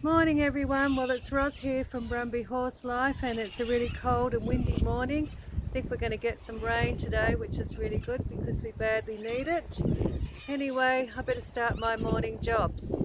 Morning everyone, well it's Roz here from Brumby Horse Life, and it's a really cold and windy morning. I think we're going to get some rain today, which is really good because we badly need it. Anyway, I better start my morning jobs.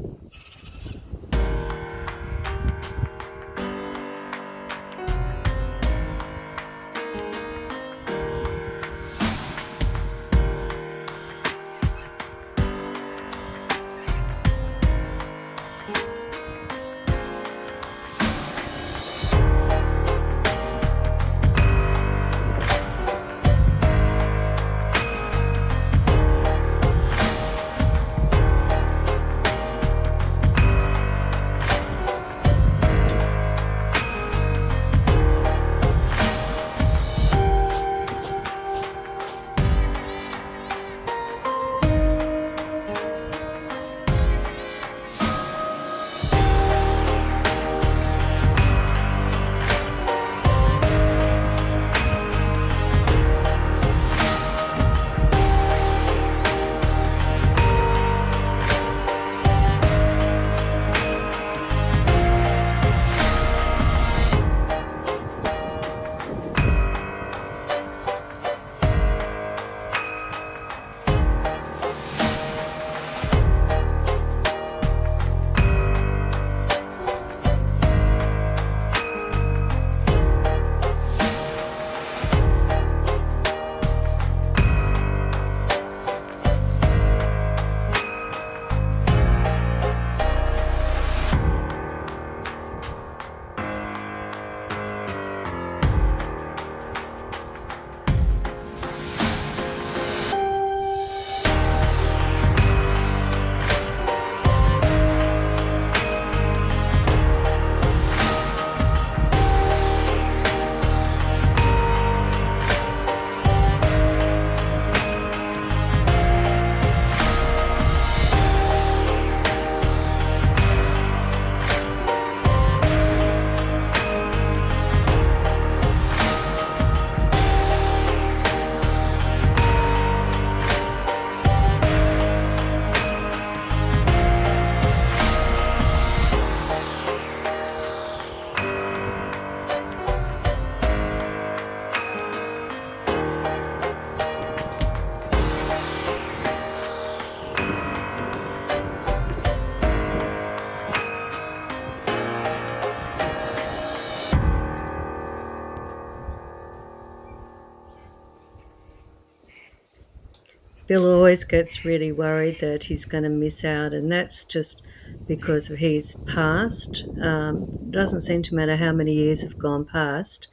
Bill always gets really worried that he's going to miss out, and that's just because of his past. Doesn't seem to matter how many years have gone past,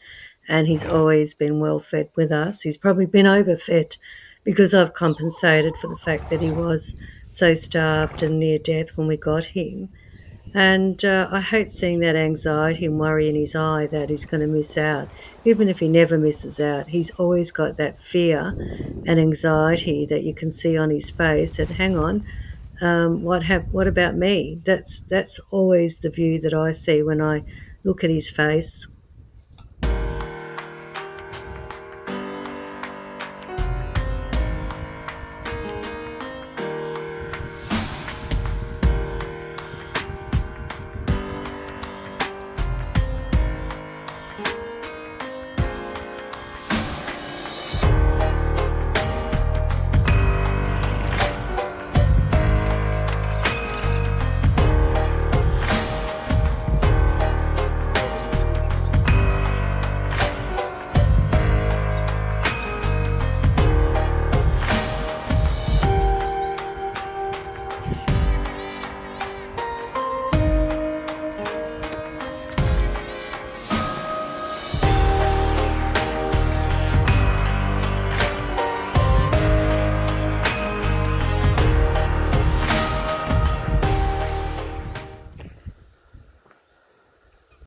and he's always been well fed with us. He's probably been overfed because I've compensated for the fact that he was so starved and near death when we got him. And I hate seeing that anxiety and worry in his eye that he's going to miss out. Even if he never misses out, he's always got that fear and anxiety that you can see on his face. That hang on, what about me? That's always the view that I see when I look at his face.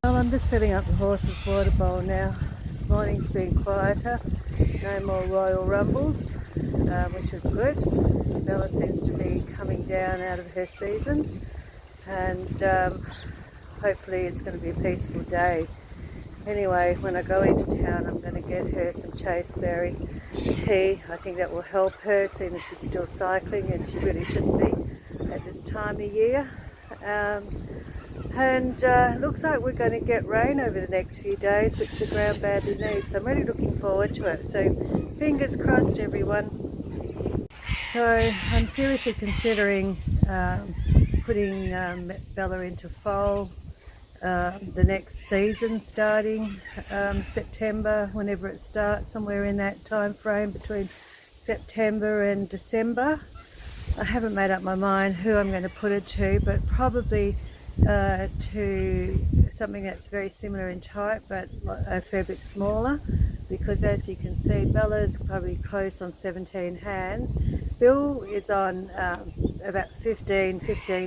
Well, I'm just filling up the horse's water bowl now. This morning's been quieter, no more royal rumbles, which is good. Bella seems to be coming down out of her season, and hopefully it's going to be a peaceful day. Anyway, when I go into town, I'm going to get her some chaseberry tea. I think that will help her, seeing as she's still cycling, and she really shouldn't be at this time of year. And looks like we're going to get rain over the next few days, which the ground badly needs. So I'm really looking forward to it. So fingers crossed, everyone. So I'm seriously considering putting Bella into foal the next season, starting September, whenever it starts, somewhere in that time frame between September and December. I haven't made up my mind who I'm going to put it to, but probably to something that's very similar in type but a fair bit smaller, because as you can see, Bella's probably close on 17 hands. Bill is on about 15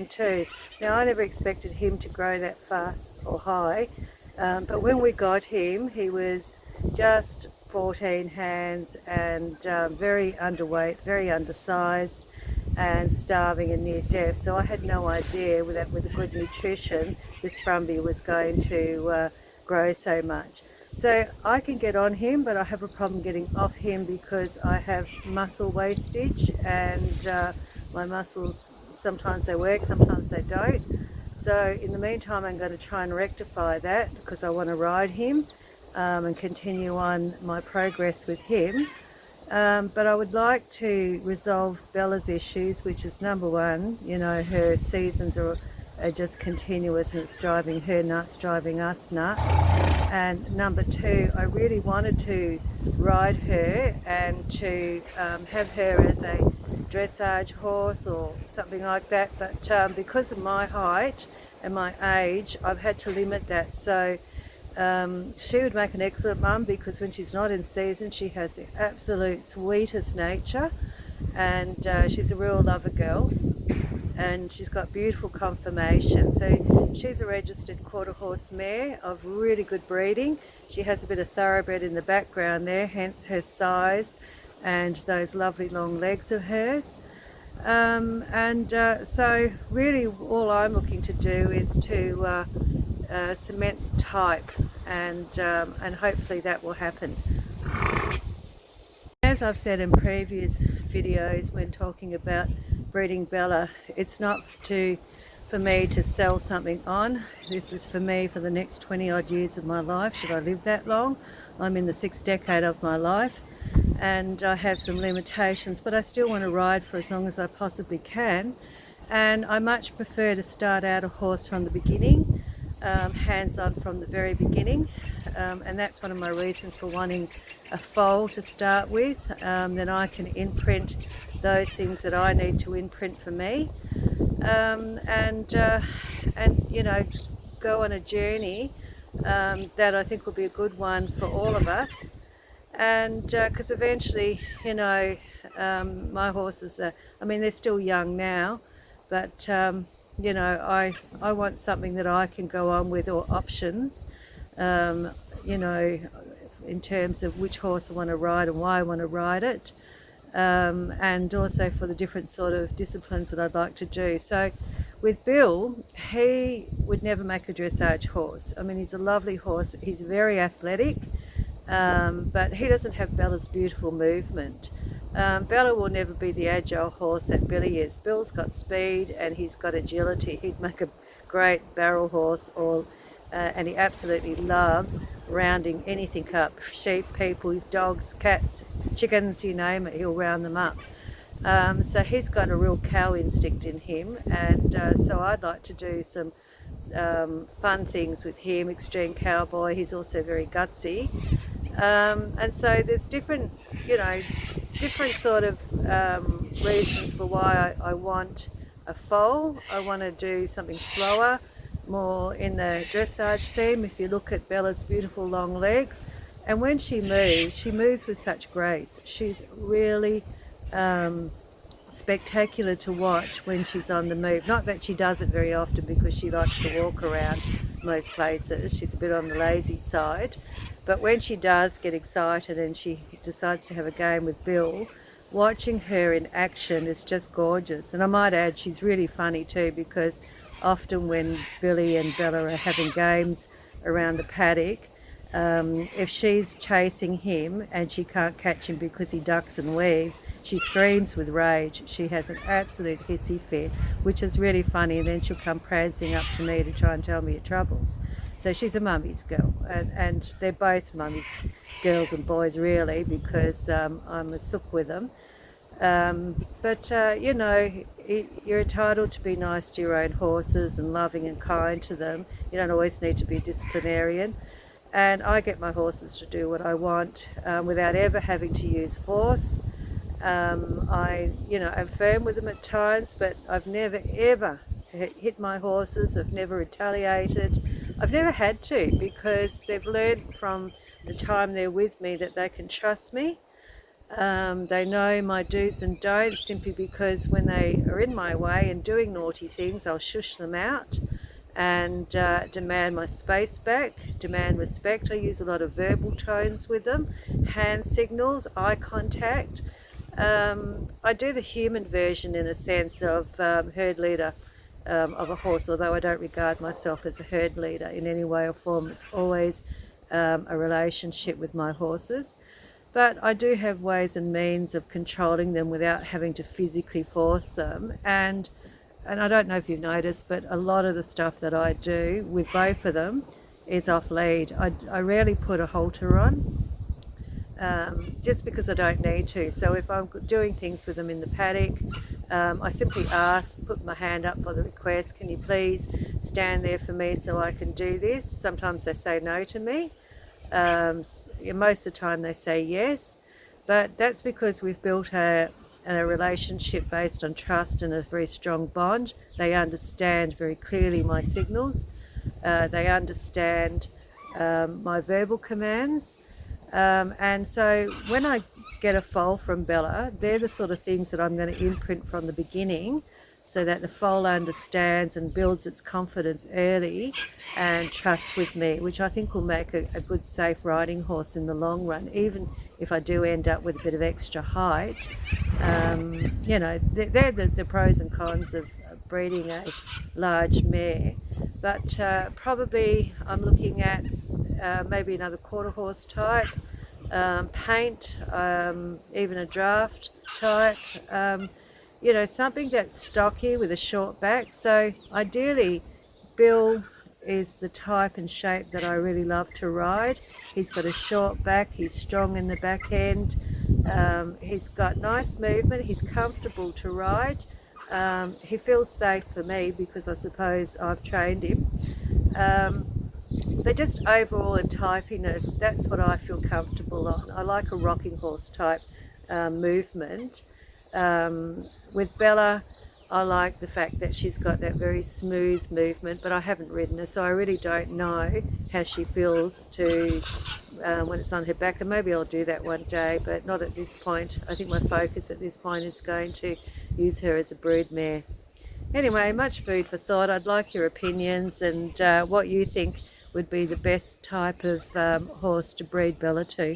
too. Now, I never expected him to grow that fast or high, but when we got him, he was just 14 hands and very underweight, very undersized, and starving and near death. So I had no idea that with a good nutrition this brumby was going to grow so much. So I can get on him, but I have a problem getting off him because I have muscle wastage, and my muscles, sometimes they work, sometimes they don't. So in the meantime, I'm going to try and rectify that because I want to ride him and continue on my progress with him. But I would like to resolve Bella's issues, which is number one, her seasons are just continuous and it's driving her nuts, driving us nuts. And number two, I really wanted to ride her and to have her as a dressage horse or something like that, but because of my height and my age, I've had to limit that. So she would make an excellent mum because when she's not in season, she has the absolute sweetest nature, and she's a real lover girl, and she's got beautiful conformation. So she's a registered quarter horse mare of really good breeding. She has a bit of thoroughbred in the background there, hence her size and those lovely long legs of hers. So really all I'm looking to do is to cement type, and hopefully that will happen. As I've said in previous videos when talking about breeding Bella, it's not for me to sell something on. This is for me for the next 20 odd years of my life, should I live that long. I'm in the 6th decade of my life and I have some limitations, but I still want to ride for as long as I possibly can, and I much prefer to start out a horse from the beginning, hands-on from the very beginning, and that's one of my reasons for wanting a foal to start with. Then I can imprint those things that I need to imprint for me, and go on a journey that I think will be a good one for all of us. And because eventually, my horses they're still young now, but I want something that I can go on with, or options, in terms of which horse I want to ride and why I want to ride it, and also for the different sort of disciplines that I'd like to do. So with Bill, he would never make a dressage horse. He's a lovely horse, he's very athletic, but he doesn't have Bella's beautiful movement. Bella will never be the agile horse that Billy is. Bill's got speed and he's got agility. He'd make a great barrel horse, and he absolutely loves rounding anything up. Sheep, people, dogs, cats, chickens, you name it, he'll round them up. So he's got a real cow instinct in him, and so I'd like to do some fun things with him. Extreme cowboy, he's also very gutsy. And so there's different sort of reasons for why I want a foal. I want to do something slower, more in the dressage theme. If you look at Bella's beautiful long legs, and when she moves with such grace. She's really spectacular to watch when she's on the move. Not that she does it very often because she likes to walk around most places. She's a bit on the lazy side. But when she does get excited and she decides to have a game with Bill, watching her in action is just gorgeous. And I might add, she's really funny too, because often when Billy and Bella are having games around the paddock, if she's chasing him and she can't catch him because he ducks and weaves, She screams with rage. She has an absolute hissy fit, which is really funny. And then she'll come prancing up to me to try and tell me her troubles. So she's a mummy's girl, and they're both mummy's girls and boys really, because I'm a sook with them. But you know, you're entitled to be nice to your own horses and loving and kind to them. You don't always need to be a disciplinarian. And I get my horses to do what I want without ever having to use force. I'm firm with them at times, but I've never ever hit my horses. I've never retaliated. I've never had to, because they've learned from the time they're with me that they can trust me. They know my do's and don'ts, simply because when they are in my way and doing naughty things, I'll shush them out and demand my space back, demand respect. I use a lot of verbal tones with them, hand signals, eye contact. I do the human version in a sense of herd leader of a horse, although I don't regard myself as a herd leader in any way or form. It's always a relationship with my horses. But I do have ways and means of controlling them without having to physically force them. And I don't know if you've noticed, but a lot of the stuff that I do with both of them is off lead. I rarely put a halter on, just because I don't need to. So if I'm doing things with them in the paddock, I simply ask, put my hand up for the request, can you please stand there for me so I can do this? Sometimes they say no to me. Most of the time they say yes, but that's because we've built a relationship based on trust and a very strong bond. They understand very clearly my signals. They understand my verbal commands. And so when I get a foal from Bella, they're the sort of things that I'm going to imprint from the beginning, so that the foal understands and builds its confidence early and trust with me, which I think will make a good safe riding horse in the long run, even if I do end up with a bit of extra height. They're the pros and cons of breeding a large mare. But probably I'm looking at maybe another quarter horse type, paint, even a draft type. Something that's stocky with a short back. So ideally, Bill is the type and shape that I really love to ride. He's got a short back, he's strong in the back end, he's got nice movement, he's comfortable to ride. He feels safe for me because I suppose I've trained him. They're just overall in typiness, that's what I feel comfortable on. I like a rocking horse type movement. With Bella, I like the fact that she's got that very smooth movement, but I haven't ridden her, so I really don't know how she feels when it's on her back, and maybe I'll do that one day, but not at this point. I think my focus at this point is going to use her as a brood mare. Anyway, much food for thought. I'd like your opinions and what you think would be the best type of horse to breed Bella to.